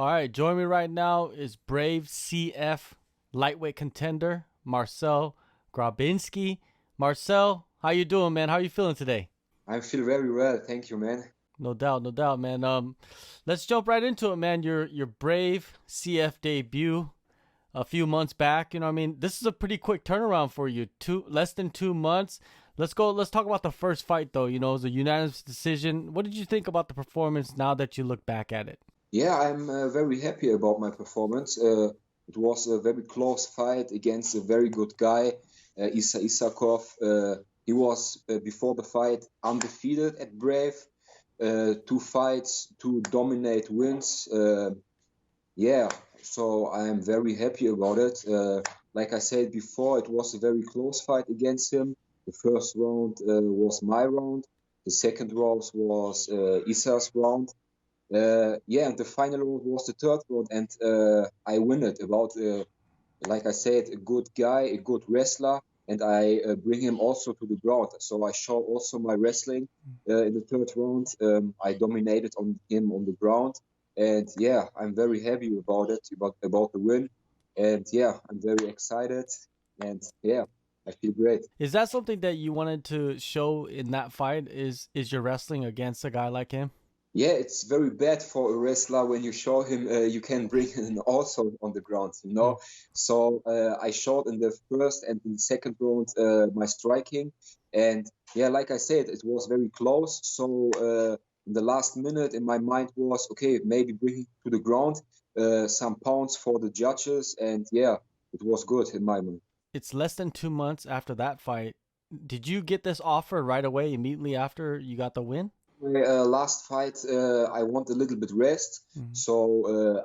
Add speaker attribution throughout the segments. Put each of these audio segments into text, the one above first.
Speaker 1: All right, join me right now is Brave CF lightweight contender Marcel Grabinski. Marcel, how you doing, man? How you feeling today?
Speaker 2: I feel very well, thank you, man.
Speaker 1: No doubt, man. Let's jump right into it, man. Your Brave CF debut a few months back. You know, what I mean, this is a pretty quick turnaround for you. Less than 2 months. Let's go. Let's talk about the first fight, though. You know, it was a unanimous decision. What did you think about the performance now that you look back at it?
Speaker 2: Yeah, I'm very happy about my performance. It was a very close fight against a very good guy, Isa Isakov. He was, before the fight, undefeated at Brave. Two fights, two dominate wins. Yeah, so I'm very happy about it. Like I said before, it was a very close fight against him. The first round was my round. The second round was Isa's round. Yeah, and the final round was the third round, and I win it about, like I said, a good guy, a good wrestler, and I bring him also to the ground. So I show also my wrestling in the third round. I dominated on him on the ground, and yeah, I'm very happy about it, about the win, and yeah, I'm very excited, and yeah, I feel great.
Speaker 1: Is that something that you wanted to show in that fight? Is your wrestling against a guy like him?
Speaker 2: Yeah, it's very bad for a wrestler when you show him you can bring him also on the ground, you
Speaker 1: Mm.
Speaker 2: know. So I showed in the first and in the second round my striking, and yeah, like I said, it was very close. So in the last minute, in my mind was okay, maybe bring him to the ground, some pounds for the judges, and yeah, it was good in my mind.
Speaker 1: It's less than 2 months after that fight. Did you get this offer right away, immediately after you got the win?
Speaker 2: My last fight, I want a little bit rest.
Speaker 1: Mhm.
Speaker 2: So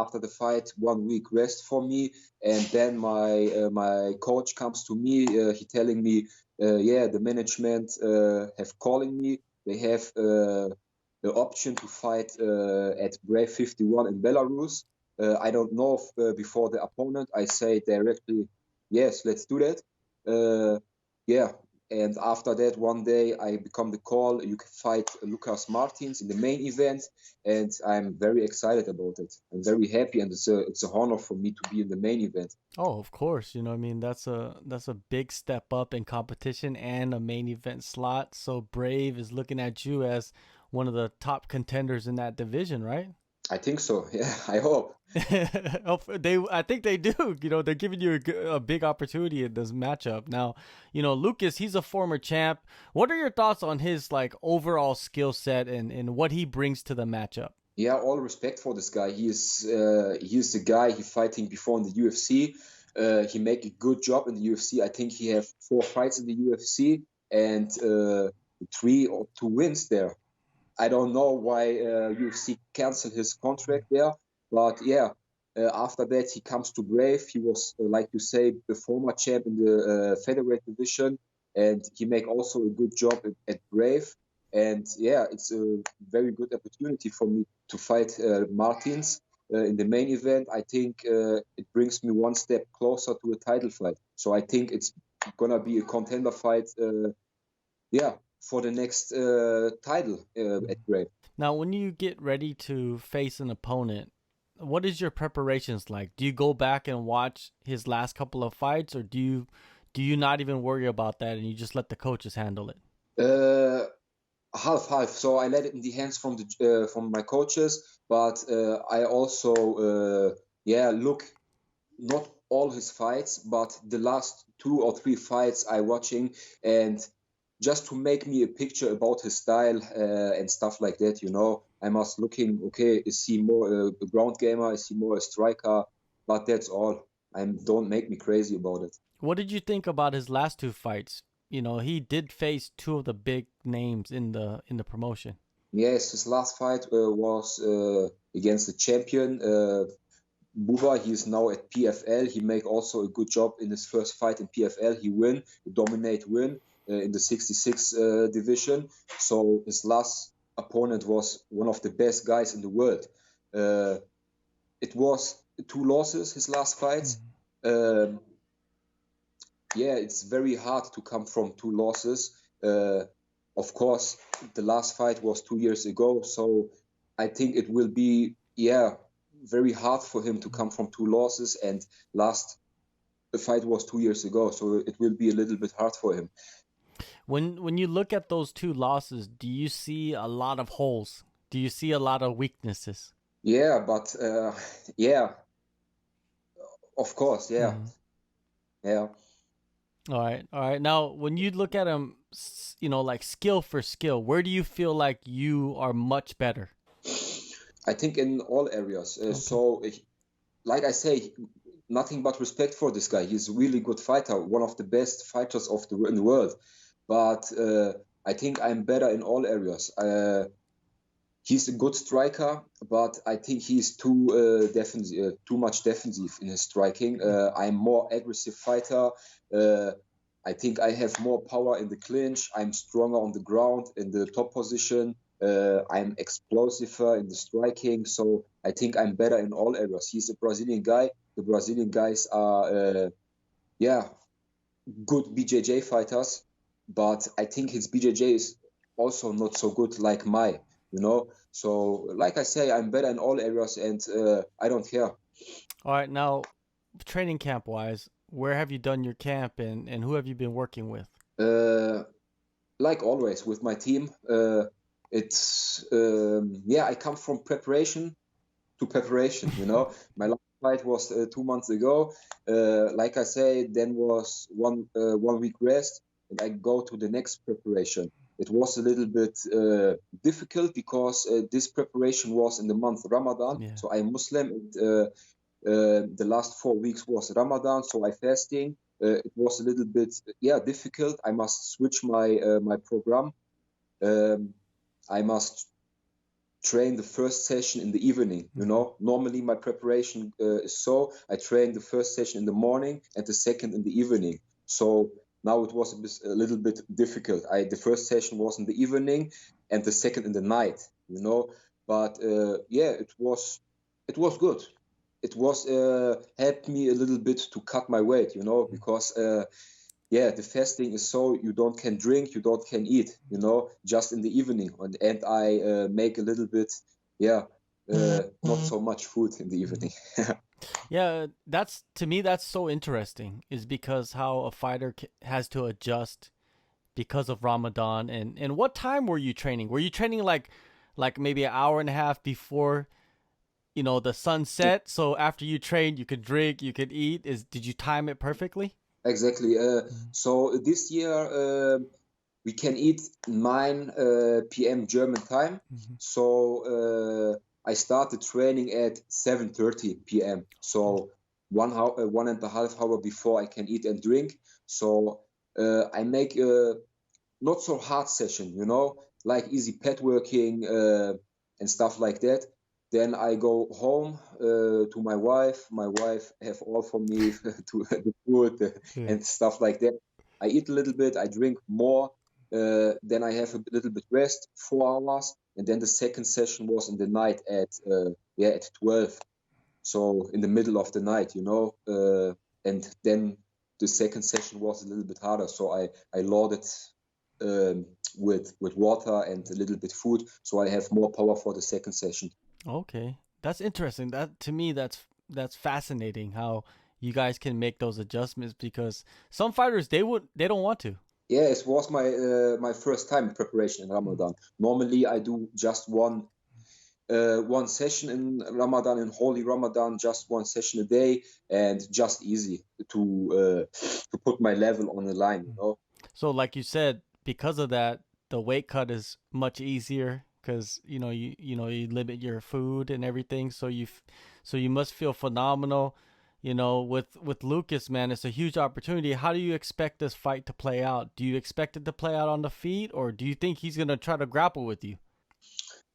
Speaker 2: after the fight, 1 week rest for me, and then my coach comes to me. He telling me, yeah, the management have calling me. They have the option to fight at Brave 51 in Belarus. I don't know if, before the opponent. I say directly, yes, let's do that. Yeah, and after that, one day I become the call. You can fight Lucas Martins in the main event, and I'm very excited about it. I'm very happy, and it's a honor for me to be in the main event.
Speaker 1: Oh, of course. You know, what I mean, that's a big step up in competition and a main event slot. So Brave is looking at you as one of the top contenders in that division, right?
Speaker 2: I think so. Yeah, I hope.
Speaker 1: I think they do. You know, they're giving you a big opportunity in this matchup. Now, you know, Lucas, he's a former champ. What are your thoughts on his like overall skill set and what he brings to the matchup?
Speaker 2: Yeah, all respect for this guy. He is the guy he fighting before in the UFC. He make a good job in the UFC. I think he have 4 fights in the UFC and 3 or 2 wins there. I don't know why UFC canceled his contract there, but yeah, after that he comes to Brave. He was, like you say, the former champ in the featherweight division, and he make also a good job at Brave. And yeah, it's a very good opportunity for me to fight Martins in the main event. I think it brings me one step closer to a title fight. So I think it's gonna be a contender fight. Yeah, for the next title at Brave.
Speaker 1: Now, when you get ready to face an opponent, what is your preparations like? Do you go back and watch his last couple of fights, or do you not even worry about that and you just let the coaches handle it?
Speaker 2: Uh, Half half. So I let it in the hands from my coaches, but I also yeah, look, not all his fights, but the last 2 or 3 fights I watching, and just to make me a picture about his style and stuff like that. You know, I must looking, okay, is he more a ground gamer? Is he more a striker? But that's all. I don't make me crazy about it.
Speaker 1: What did you think about his last two fights? You know, he did face two of the big names in the promotion.
Speaker 2: Yes, his last fight was against the champion Buba. He is now at PFL. He make also a good job in his first fight in PFL. He win, dominate win in the 66 division. So his last opponent was one of the best guys in the world. Uh, it was 2 losses his last fight.
Speaker 1: Mhm.
Speaker 2: Um, yeah, it's very hard to come from 2 losses. Of course, the last fight was 2 years ago, so I think it will be, yeah, very hard for him to come from 2 losses, and the fight was 2 years ago, so it will be a little bit hard for him.
Speaker 1: When you look at those 2 losses, do you see a lot of holes? Do you see a lot of weaknesses?
Speaker 2: Yeah, but yeah, of course, yeah, yeah.
Speaker 1: All right. Now, when you look at him, like skill for skill, where do you feel like you are much better?
Speaker 2: I think in all areas. So, like I say, nothing but respect for this guy. He's a really good fighter, one of the best fighters in the world. But I think I'm better in all areas. He's a good striker, but I think he's too defensive, too much defensive in his striking. I'm more aggressive fighter. I think I have more power in the clinch. I'm stronger on the ground in the top position. I'm explosiver in the striking. So I think I'm better in all areas. He's a Brazilian guy. The Brazilian guys are, good BJJ fighters, but I think his BJJ is also not so good like my. So like I say, I'm better in all areas, and I don't care.
Speaker 1: All right, now training camp wise, where have you done your camp, and who have you been working with?
Speaker 2: Like always with my team, it's I come from preparation to preparation. My last fight was 2 months ago. Like I say, then was 1 week rest, and I go to the next preparation. It was a little bit difficult because this preparation was in the month Ramadan.
Speaker 1: Yeah.
Speaker 2: So I'm Muslim. And, the last 4 weeks was Ramadan, so I fasting. It was a little bit difficult. I must switch my program. I must train the first session in the evening. Normally my preparation is so I train the first session in the morning and the second in the evening. So now it was a little bit difficult. The first session was in the evening and the second in the night. But it was good. It was helped me a little bit to cut my weight. Because the fasting is so you don't can drink, you don't can eat. Just in the evening, and I make a little bit not so much food in the evening.
Speaker 1: Yeah, to me that's so interesting, is because how a fighter has to adjust because of Ramadan. And what time were you training? Were you training like maybe an hour and a half before the sun set, so after you trained you could drink, you could eat? Did you time it perfectly?
Speaker 2: Exactly. So this year we can eat 9 p.m. German time. So I started training at 7:30 p.m. So 1.5 hour before I can eat and drink. So I make a not so hard session, like easy pad working and stuff like that. Then I go home to my wife. My wife have all for me to the food and stuff like that. I eat a little bit. I drink more. Then I have a little bit rest, 4 hours, and then the second session was in the night at 12. So in the middle of the night, and then the second session was a little bit harder. So I loaded with water and a little bit food, so I have more power for the second session.
Speaker 1: Okay, that's interesting. That, to me, that's fascinating how you guys can make those adjustments, because some fighters they don't want to.
Speaker 2: Yeah, it was my first time in preparation in Ramadan. Normally I do just one session in Ramadan, in Holy Ramadan, just one session a day, and just easy to put my level on the line.
Speaker 1: So like you said, because of that, the weight cut is much easier, because you limit your food and everything. So you must feel phenomenal. With Lucas, man, it's a huge opportunity. How do you expect this fight to play out? Do you expect it to play out on the feet, or do you think he's gonna try to grapple with you?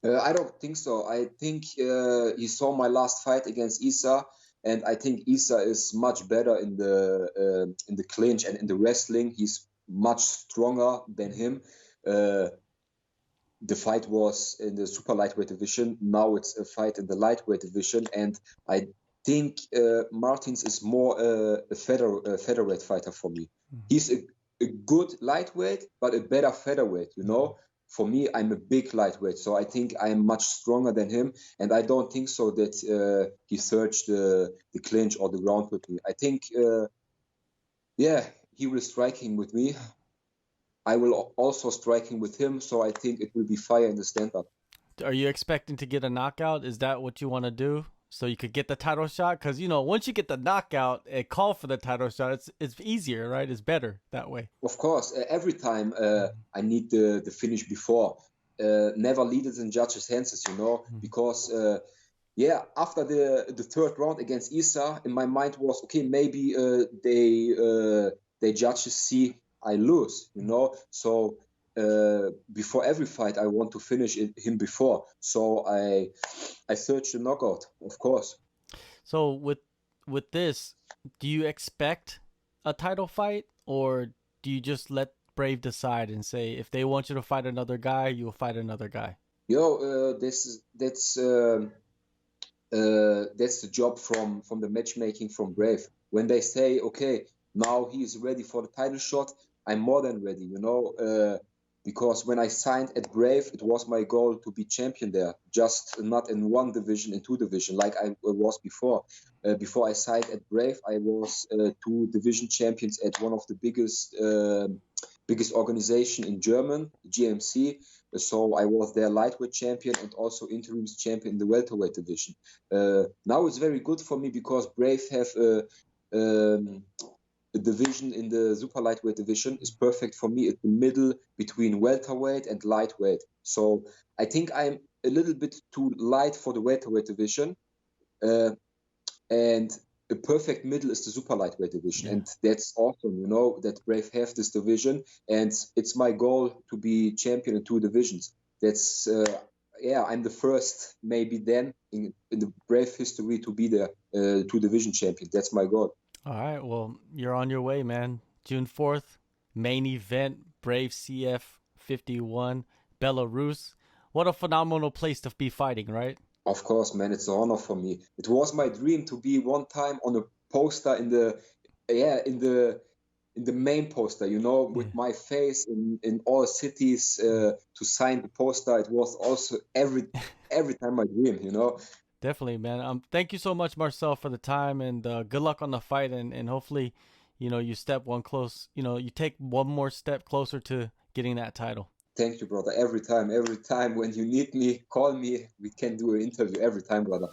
Speaker 2: I don't think so. I think he saw my last fight against Isa, and I think Isa is much better in the clinch and in the wrestling. He's much stronger than him. The fight was in the super lightweight division. Now it's a fight in the lightweight division, and I think Martins is more a featherweight fighter for me. He's a good lightweight, but a better featherweight. for me, I'm a big lightweight, so I think I'm much stronger than him, and I don't think so that he searched the clinch or the ground with me. I think, he will strike him with me. I will also strike him with him, so I think it will be fire in the stand-up.
Speaker 1: Are you expecting to get a knockout? Is that what you want to do? So you could get the title shot? Because, once you get the knockout and call for the title shot, it's easier, right? It's better that way.
Speaker 2: Of course, every time I need the finish before. Never leave it in judges' hands, because after the third round against Isa, in my mind was, okay, maybe they judges see I lose, so before every fight I want to finish him before, so I search the knockout, of course.
Speaker 1: So with this, do you expect a title fight, or do you just let Brave decide and say if they want you to fight another guy, you'll fight another guy?
Speaker 2: That's the job from the matchmaking from Brave. When they say, okay, now he is ready for the title shot, I'm more than ready, because when I signed at Brave, it was my goal to be champion there, just not in one division, in two division, like I was before. Before I signed at Brave, I was two division champions at one of the biggest organization in German, GMC. So I was their lightweight champion and also interim champion in the welterweight division. Now it's very good for me because Brave have a division in the super lightweight division is perfect for me. It's the middle between welterweight and lightweight. So I think I'm a little bit too light for the welterweight division. And the perfect middle is the super lightweight division. Yeah. And that's awesome, that Brave have this division. And it's my goal to be champion in two divisions. That's, I'm the first, maybe then, in the Brave history to be the two division champion. That's my goal.
Speaker 1: All right, well, you're on your way, man. June 4th, main event, Brave CF 51, Belarus. What a phenomenal place to be fighting, right?
Speaker 2: Of course, man, it's an honor for me. It was my dream to be one time on a poster in the main poster, with my face in all cities to sign the poster. It was also every time my dream,
Speaker 1: Definitely, man. Thank you so much, Marcel, for the time, and good luck on the fight, and hopefully, you step one close. You take one more step closer to getting that title.
Speaker 2: Thank you, brother. Every time when you need me, call me. We can do an interview every time, brother.